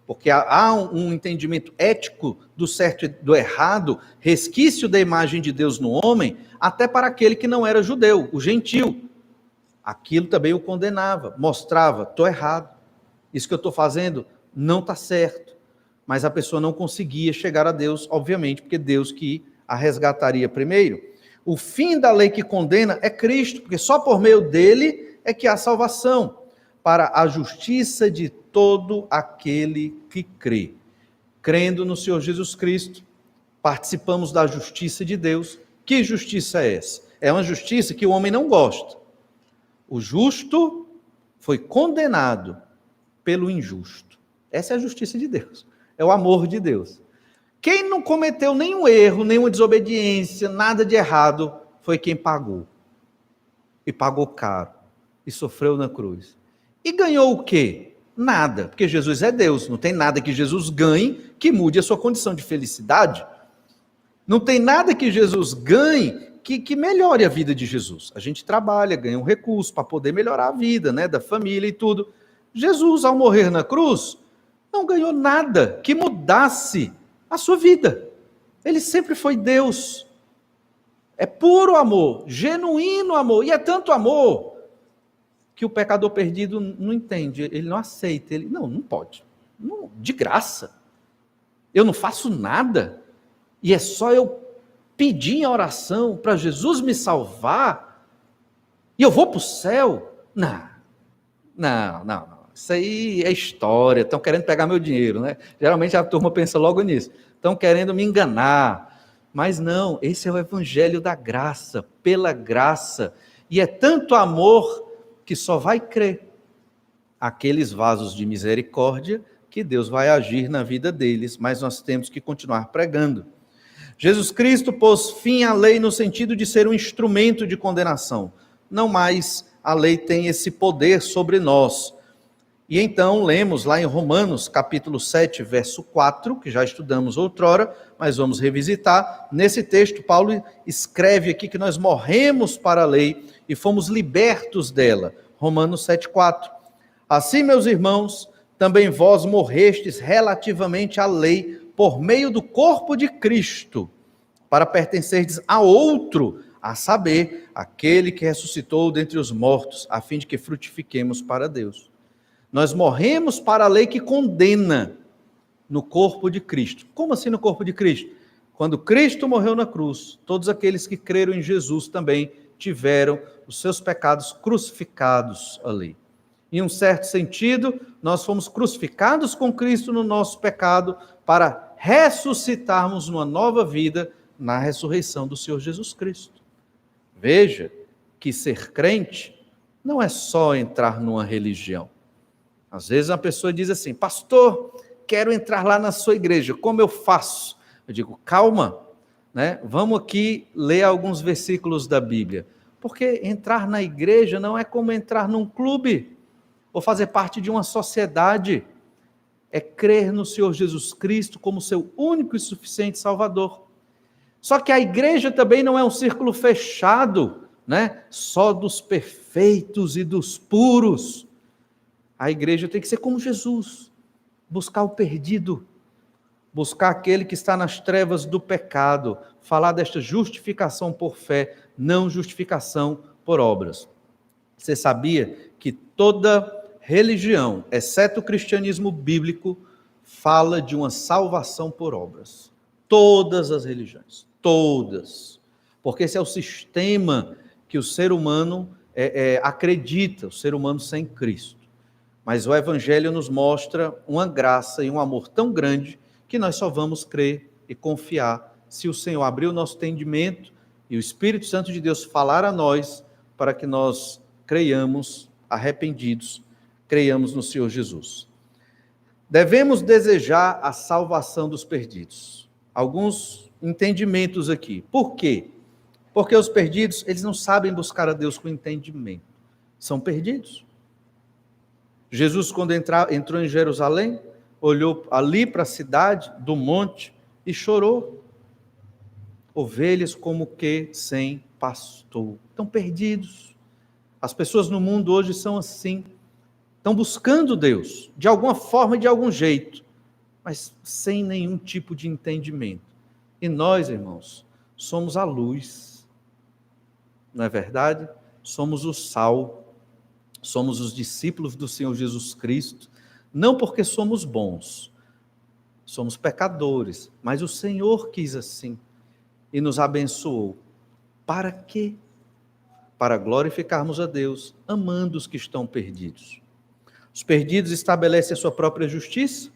S2: porque há um entendimento ético do certo e do errado, resquício da imagem de Deus no homem, até para aquele que não era judeu, o gentil. Aquilo também o condenava, mostrava, estou errado, isso que eu estou fazendo não está certo. Mas a pessoa não conseguia chegar a Deus, obviamente, porque Deus que a resgataria primeiro. O fim da lei que condena é Cristo, porque só por meio dele é que há salvação, para a justiça de todo aquele que crê. Crendo no Senhor Jesus Cristo, participamos da justiça de Deus. Que justiça é essa? É uma justiça que o homem não gosta. O justo foi condenado pelo injusto. Essa é a justiça de Deus. É o amor de Deus. Quem não cometeu nenhum erro, nenhuma desobediência, nada de errado, foi quem pagou. E pagou caro. E sofreu na cruz. E ganhou o quê? Nada. Porque Jesus é Deus. Não tem nada que Jesus ganhe que mude a sua condição de felicidade. Não tem nada que Jesus ganhe que melhore a vida de Jesus. A gente trabalha, ganha um recurso para poder melhorar a vida, né, da família e tudo. Jesus, ao morrer na cruz, não ganhou nada que mudasse a sua vida. Ele sempre foi Deus. É puro amor, genuíno amor. E é tanto amor que o pecador perdido não entende, ele não aceita. Ele, não pode. Não, de graça. Eu não faço nada. E é só eu pedir em oração para Jesus me salvar e eu vou para o céu? Não. Isso aí é história, estão querendo pegar meu dinheiro, né? Geralmente a turma pensa logo nisso. estão querendo me enganar. Mas não, esse é o evangelho da graça, pela graça. E é tanto amor que só vai crer aqueles vasos de misericórdia que Deus vai agir na vida deles, mas nós temos que continuar pregando. Jesus Cristo pôs fim à lei no sentido de ser um instrumento de condenação. Não mais a lei tem esse poder sobre nós. E então lemos lá em Romanos capítulo 7, verso 4, que já estudamos outrora, mas vamos revisitar. Nesse texto, Paulo escreve aqui que nós morremos para a lei e fomos libertos dela. Romanos 7, 4. Assim, meus irmãos, também vós morrestes relativamente à lei por meio do corpo de Cristo, para pertencerdes a outro, a saber, aquele que ressuscitou dentre os mortos, a fim de que frutifiquemos para Deus. Nós morremos para a lei que condena no corpo de Cristo. Como assim no corpo de Cristo? Quando Cristo morreu na cruz, todos aqueles que creram em Jesus também tiveram os seus pecados crucificados ali. Em um certo sentido, nós fomos crucificados com Cristo no nosso pecado para ressuscitarmos numa nova vida na ressurreição do Senhor Jesus Cristo. Veja que ser crente não é só entrar numa religião. Às vezes uma pessoa diz assim: pastor, quero entrar lá na sua igreja, como eu faço? Eu digo, calma, né? Vamos aqui ler alguns versículos da Bíblia. Porque entrar na igreja não é como entrar num clube, ou fazer parte de uma sociedade. É crer no Senhor Jesus Cristo como seu único e suficiente Salvador. Só que a igreja também não é um círculo fechado, né? Só dos perfeitos e dos puros. A igreja tem que ser como Jesus, buscar o perdido, buscar aquele que está nas trevas do pecado, falar desta justificação por fé, não justificação por obras. Você sabia que toda religião, exceto o cristianismo bíblico, fala de uma salvação por obras? Todas as religiões, todas. Porque esse é o sistema que o ser humano acredita, o ser humano sem Cristo. Mas o Evangelho nos mostra uma graça e um amor tão grande que nós só vamos crer e confiar se o Senhor abrir o nosso entendimento e o Espírito Santo de Deus falar a nós para que nós creiamos arrependidos, creiamos no Senhor Jesus. Devemos desejar a salvação dos perdidos. Alguns entendimentos aqui. Por quê? Porque os perdidos, eles não sabem buscar a Deus com entendimento. São perdidos. Jesus, quando entrou em Jerusalém, olhou ali para a cidade do monte e chorou. Ovelhas como que sem pastor. Estão perdidos. As pessoas no mundo hoje são assim. Estão buscando Deus, de alguma forma e de algum jeito, mas sem nenhum tipo de entendimento. E nós, irmãos, somos a luz. Não é verdade? Somos o sal. Somos os discípulos do Senhor Jesus Cristo, não porque somos bons, somos pecadores, mas o Senhor quis assim e nos abençoou. Para quê? Para glorificarmos a Deus, amando os que estão perdidos. Os perdidos estabelecem a sua própria justiça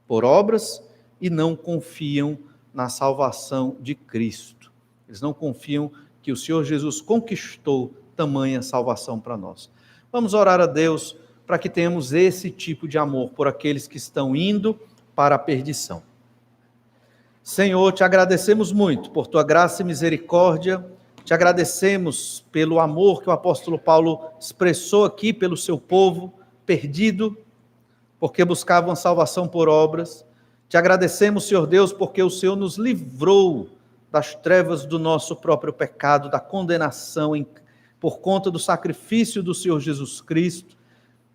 S2: por obras e não confiam na salvação de Cristo. Eles não confiam que o Senhor Jesus conquistou tamanha salvação para nós. Vamos orar a Deus para que tenhamos esse tipo de amor por aqueles que estão indo para a perdição. Senhor, te agradecemos muito por tua graça e misericórdia, te agradecemos pelo amor que o apóstolo Paulo expressou aqui pelo seu povo perdido, porque buscavam salvação por obras. Te agradecemos, Senhor Deus, porque o Senhor nos livrou das trevas do nosso próprio pecado, da condenação por conta do sacrifício do Senhor Jesus Cristo,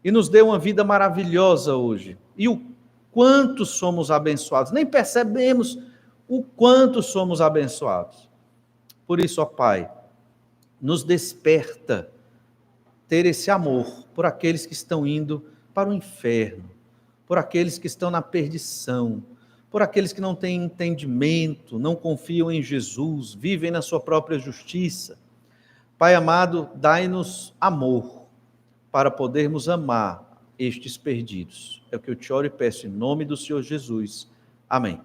S2: e nos deu uma vida maravilhosa hoje. E o quanto somos abençoados, nem percebemos o quanto somos abençoados. Por isso, ó Pai, nos desperta ter esse amor por aqueles que estão indo para o inferno, por aqueles que estão na perdição, por aqueles que não têm entendimento, não confiam em Jesus, vivem na sua própria justiça. Pai amado, dai-nos amor para podermos amar estes perdidos. É o que eu te oro e peço em nome do Senhor Jesus. Amém.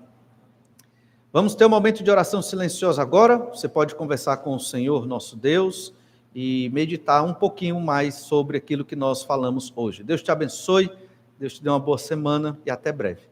S2: Vamos ter um momento de oração silenciosa agora. Você pode conversar com o Senhor, nosso Deus, e meditar um pouquinho mais sobre aquilo que nós falamos hoje. Deus te abençoe, Deus te dê uma boa semana e até breve.